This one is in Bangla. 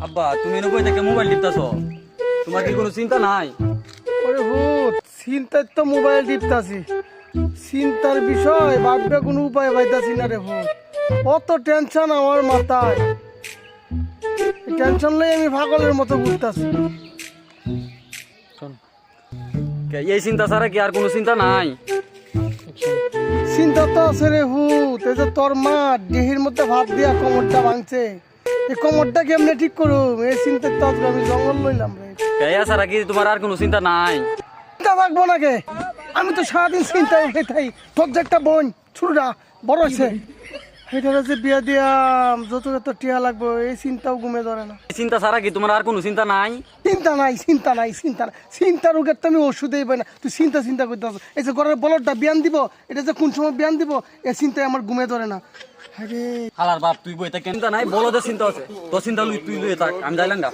আব্বা তুমি নবই থেকে মোবাইল টিপতাছো, তোমার কি কোনো চিন্তা নাই? ওরে ভূত, চিন্তার তো মোবাইল টিপতাছি, চিন্তার বিষয় ভাববে কোনো উপায় পাইতাছি না রে ভূত। অত টেনশন আমার মাথায়, টেনশন লই আমি পাগলের মতো ঘুরতাছি। এই চিন্তা ছাড়া কি আর কোনো চিন্তা নাই? চিন্তা তো আছে রে ভূত, এই যে তোর মা দেহের মধ্যে ভাত দিয়া কোমরটা ভাঙছে, এই কোমরটা কেমনে ঠিক করুম, এই চিন্তার তো আজকে আমি জঙ্গল লইলাম রে। এই ছাড়া কি তোমার আর কোনো চিন্তা নাই? চিন্তা থাকবো নাকি? আমি তো সারাদিন চিন্তায় থাই। তোর যে একটা বোন ছোটটা বড় হয়েছে, সেটার যে বিয়া দিয়াম, যত যত টিয়া লাগবো, এই চিন্তাও ঘুমে ধরে না। এই চিন্তা ছাড়া কি তোমার আর কোনো চিন্তা নাই? চিন্তা নাই, চিন্তা নাই, চিন্তা নাই, চিন্তা রোগের তো আমি ওষুধেই পাই না, তুই চিন্তা চিন্তা করতে আস। এই যে ঘরের বলদটা বিয়ান দিব, এটা যে কোন সময় বিয়ান দিব, এই চিন্তায় আমার ঘুমে ধরে না। আরে হালার বাপ, তুই বইতে চিন্তা নাই, বলো যে চিন্তা আছে, তোর চিন্তা তুই লুয়ে থাক, আমি যাইলাম গা।